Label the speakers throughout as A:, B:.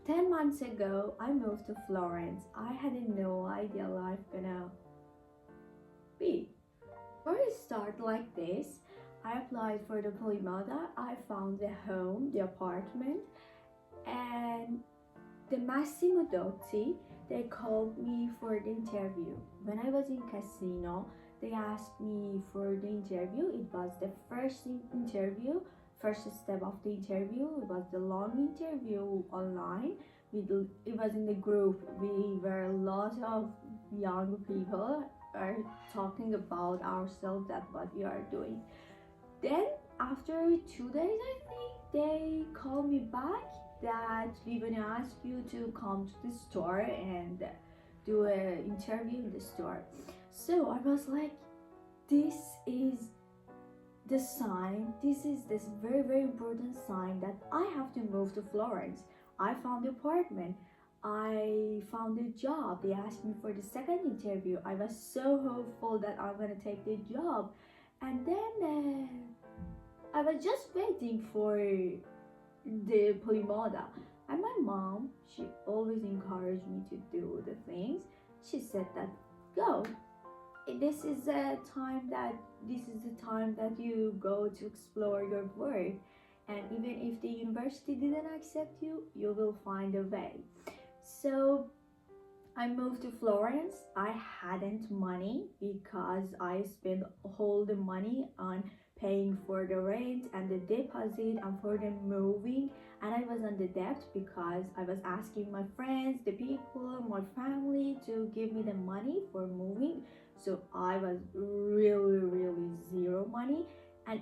A: 10 months ago, I moved to Florence. I had no idea life gonna be. Before it started like this, I applied for the Polymoda. I found the home, the apartment, and the Massimo Dotti, they called me for the interview. When I was in casino, they asked me for the interview. It was the first interview, first step of the interview. It was the long interview online. It was in the group. We were a lot of young people are talking about ourselves, that what we are doing. Then after 2 days, I think they called me back that we gonna ask you to come to the store and do an interview in the store. So I was like, this is the sign, this is this very, very important sign that I have to move to Florence. I found the apartment, I found a job. They asked me for the second interview. I was so hopeful that I'm gonna take the job. And then I was just waiting for the Polymoda. And my mom, she always encouraged me to do the things. She said that, go. This is the time that you go to explore your work. And even if the university didn't accept you, you will find a way. So I moved to Florence. I hadn't money because I spent all the money on paying for the rent and the deposit and for the moving, and I was on the debt because I was asking my friends, the people, my family to give me the money for moving. So I was really zero money, and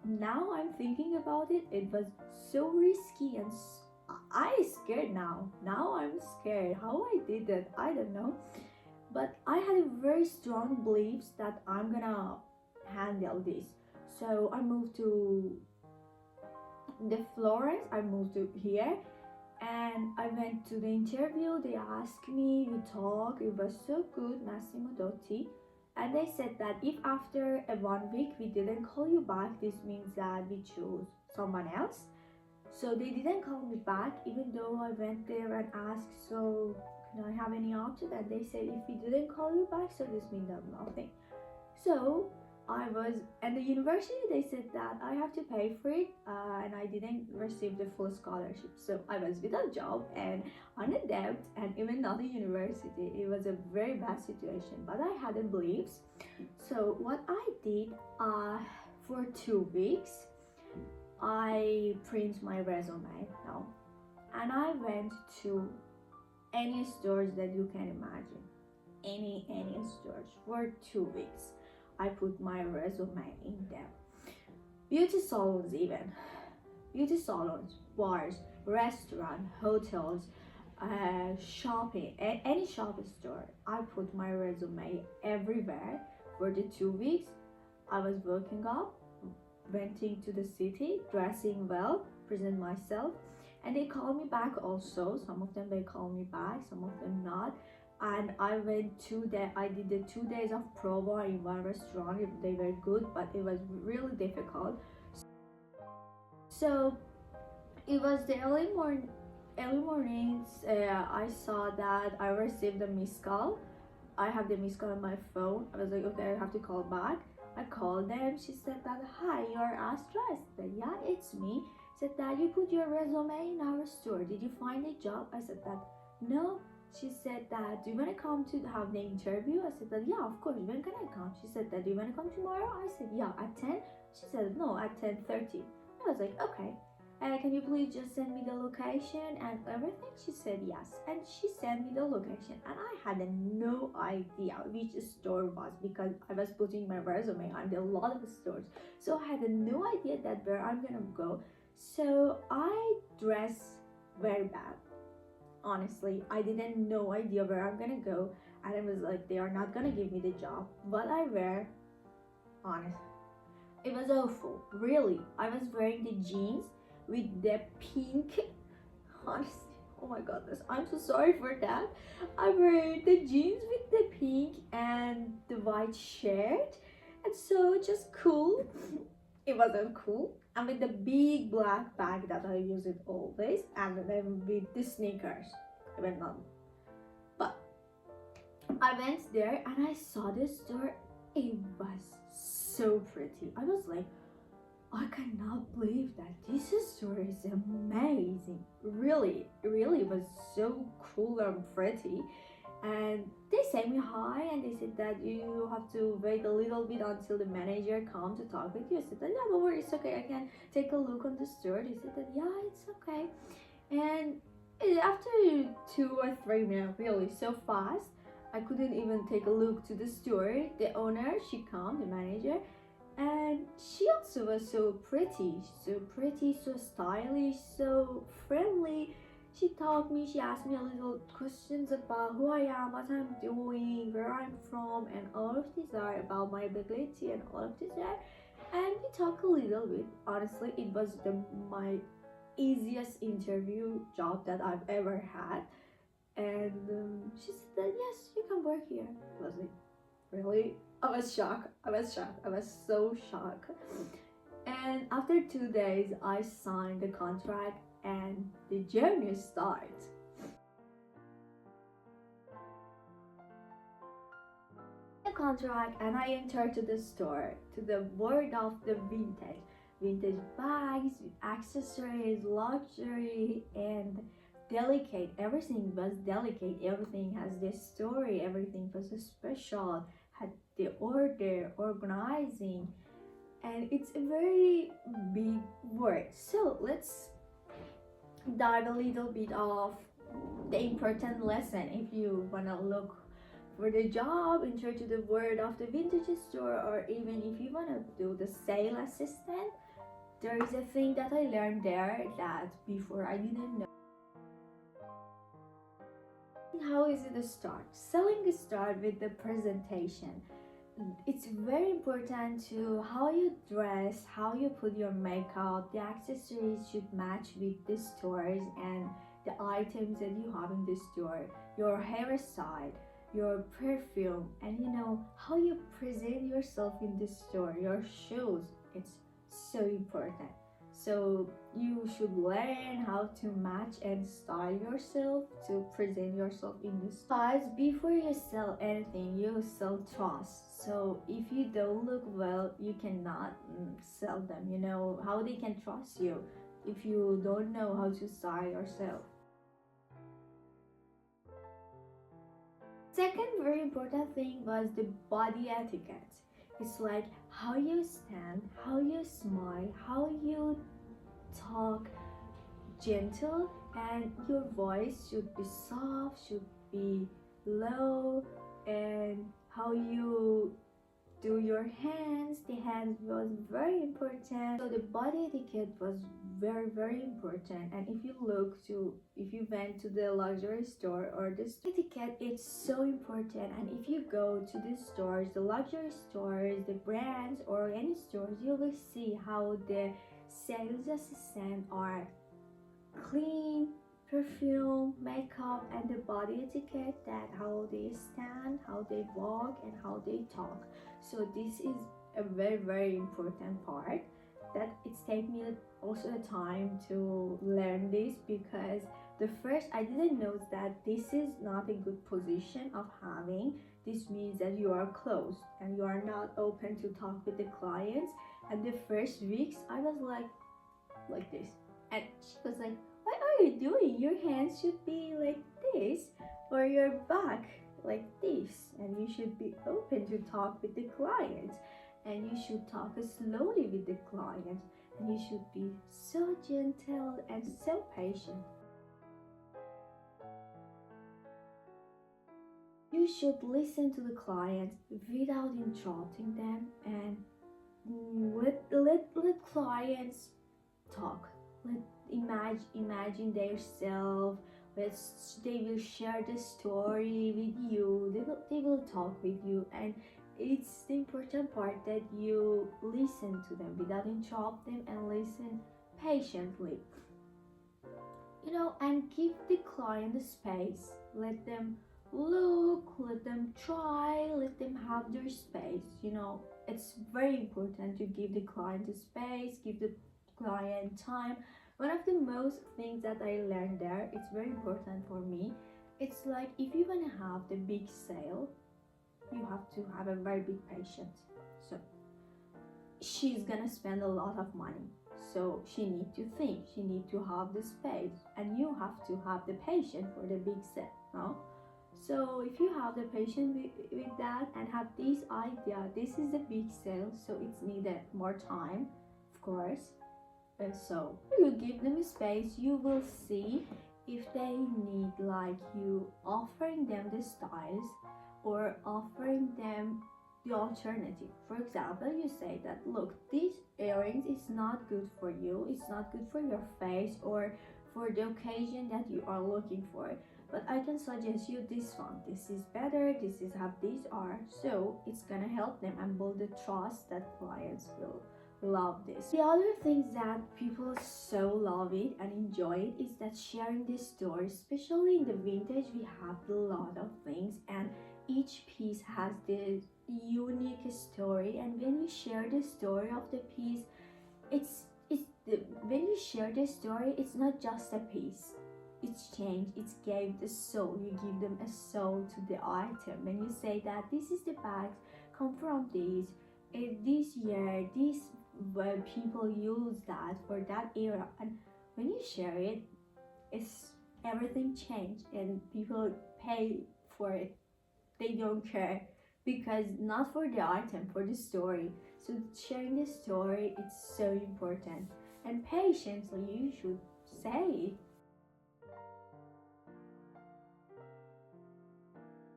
A: now I'm thinking about it, it was so risky and I scared now. Now I'm scared. How I did that, I don't know. But I had a very strong beliefs that I'm gonna handle this. So I moved to the Florence. I moved to here, and I went to the interview. They asked me, we talked. It was so good, Massimo Dotti. And they said that if after 1 week we didn't call you back, this means that we choose someone else. So they didn't call me back, even though I went there and asked, so can I have any option? And they said, if we didn't call you back, so this means that nothing. So I was, and the university, they said that I have to pay for it, and I didn't receive the full scholarship. So I was without job and on a debt, and even not a university. It was a very bad situation, but I had a beliefs. So what I did, for 2 weeks, I print my resume now, and I went to any stores that you can imagine, any stores for 2 weeks. I put my resume in them. Beauty salons, even beauty salons, bars, restaurant, hotels, shopping, any shopping store. I put my resume everywhere for the 2 weeks. I was waking up, went into the city, dressing well, present myself, and they called me back also. Some of them they called me back, some of them not. And I went I did the 2 days of prova in one restaurant. They were good, but it was really difficult. So it was the early mornings. I saw that I received a missed call. I have the missed call on my phone. I was like, okay, I have to call back. I called them. She said that, hi, you're Astra? I said, yeah, it's me. Said that you put your resume in our store. Did you find a job? I said that, no. She said that, do you want to come to have the interview? I said that, yeah, of course. When can I come? She said that, do you want to come tomorrow? I said, yeah, at 10. She said, no, at 10:30. I was like, okay. Can you please just send me the location and everything? She said yes, and she sent me the location, and I had no idea which store was because I was putting my resume on a lot of stores, so I had no idea that where I'm gonna go. So I dressed very bad. Honestly, I didn't no idea where I'm gonna go, and I was like, they are not gonna give me the job. What I wear, honest, it was awful. Really, I was wearing the jeans with the pink, honestly, oh my goodness, I'm so sorry for that. I wear the jeans with the pink and the white shirt, and so just cool. It wasn't cool. and with the big black bag that I use it always, and then with the sneakers. I went on, but I went there and I saw this store. It was so pretty. I was like, I cannot believe that this store is amazing. Really, really was so cool and pretty. And they say me hi and they said that you have to wait a little bit until the manager comes to talk with you. I said that, yeah, don't worry, it's okay, I can take a look on the store. They said that, yeah, it's okay. And after 2 or 3 minutes, really so fast, I couldn't even take a look to the store. The owner, she come, the manager, and she also was so pretty, so stylish, so friendly. She taught me, she asked me a little questions about who I am, what I'm doing, where I'm from, and all of these are about my ability and all of these are. And we talk a little bit. Honestly, it was my easiest interview job that I've ever had. And she said that yes, you can work here. I was like, really? I was shocked. I was so shocked. And after 2 days, I signed the contract and the journey starts. The contract and I entered to the store, to the world of the vintage bags, accessories, luxury, and delicate. Everything was delicate. Everything has this story. Everything was special. Had the order, organizing, and it's a very big word. So let's dive a little bit of the important lesson. If you wanna look for the job, enter to the world of the vintage store, or even if you wanna do the sale assistant, there is a thing that I learned there that before I didn't know. How is it to start? Selling start with the presentation. It's very important to how you dress, how you put your makeup. The accessories should match with the stores and the items that you have in the store, your hairstyle, your perfume, and how you present yourself in the store, your shoes. It's so important. So you should learn how to match and style yourself to present yourself in the styles. Before you sell anything, you sell trust. So if you don't look well, you cannot sell them. You know how they can trust you if you don't know how to style yourself. Second very important thing was the body etiquette. It's like how you stand, how you smile, how you talk gentle, and your voice should be soft, should be low, and how you do your hands. The hands was very important. So the body etiquette was very important. And if you went to the luxury store or this etiquette, it's so important. And if you go to the stores, the luxury stores, the brands or any stores, you will see how the sales assistant are clean, perfume, makeup, and the body etiquette, that how they stand, how they walk, and how they talk. So this is a very important part that it's taken me also the time to learn this, because the first I didn't know that this is not a good position of having. This means that you are closed and you are not open to talk with the clients. And the first weeks I was like this, and she was like, what are you doing? Your hands should be like this, or your back like this, and you should be open to talk with the clients, and you should talk slowly with the clients, and you should be so gentle and so patient. You should listen to the clients without interrupting them, and let clients talk. Let imagine their self. They will share the story with you. They will talk with you, and it's the important part that you listen to them without interrupt them and listen patiently. And give the client the space. Let them look, let them try, let them have their space. It's very important to give the client the space, give the client time. One of the most things that I learned there, it's very important for me. It's like if you want to have the big sale, you have to have a very big patient. So she's gonna spend a lot of money. So she need to think, she need to have the space, and you have to have the patient for the big set, no? So if you have the patient with that and have this idea, this is the big sale, so it's needed more time, of course. So you give them space, you will see if they need like you offering them the styles or offering them the alternative. For example, you say that look, these earrings is not good for you, it's not good for your face or for the occasion that you are looking for, but I can suggest you this one. This is better, this is how these are. So it's gonna help them and build the trust that clients will love this. The other things that people so love it and enjoy it is that sharing the story, especially in the vintage we have a lot of things and each piece has this unique story, and when you share the story of the piece, when you share the story, it's not just a piece, it's changed, it's gave the soul, you give them a soul to the item. When you say that this is the bags come from this year, this people use that for that era, and when you share it, it's everything changed and people pay for it. They don't care because not for the item, for the story. So sharing the story, it's so important, and patiently you should say it.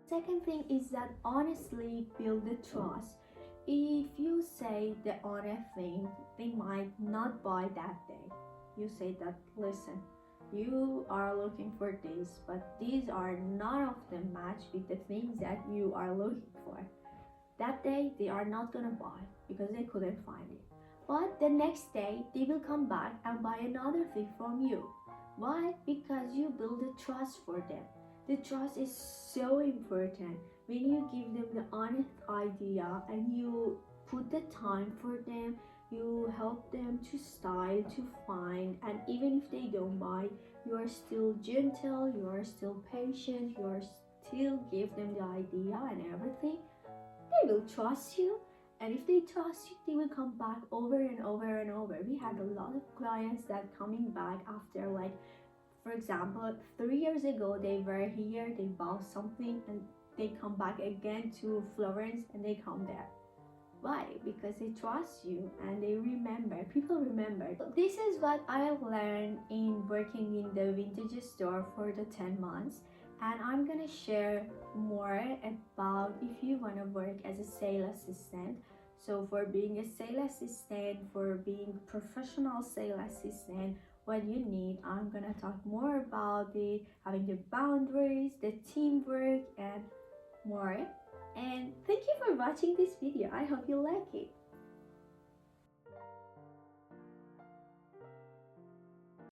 A: Second thing is that honestly build the trust. If you say the honest thing, they might not buy that day. You say that, listen, you are looking for this, but these are none of them match with the things that you are looking for. That day they are not gonna buy because they couldn't find it. But the next day they will come back and buy another thing from you. Why? Because you build a trust for them. The trust is so important. When you give them the honest idea and you put the time for them, you help them to style, to find, and even if they don't buy, you are still gentle, you are still patient, you are still give them the idea and everything, they will trust you. And if they trust you, they will come back over and over and over. We had a lot of clients that coming back after, like, for example, 3 years ago they were here, they bought something and they come back again to Florence and they come there. Why? Because they trust you and they remember. People remember. So this is what I have learned in working in the vintage store for the 10 months. And I'm gonna share more about if you wanna work as a sales assistant. So for being a sales assistant, for being professional sales assistant, what you need, I'm gonna talk more about the having the boundaries, the teamwork, and more. And thank you for watching this video. I hope you like it.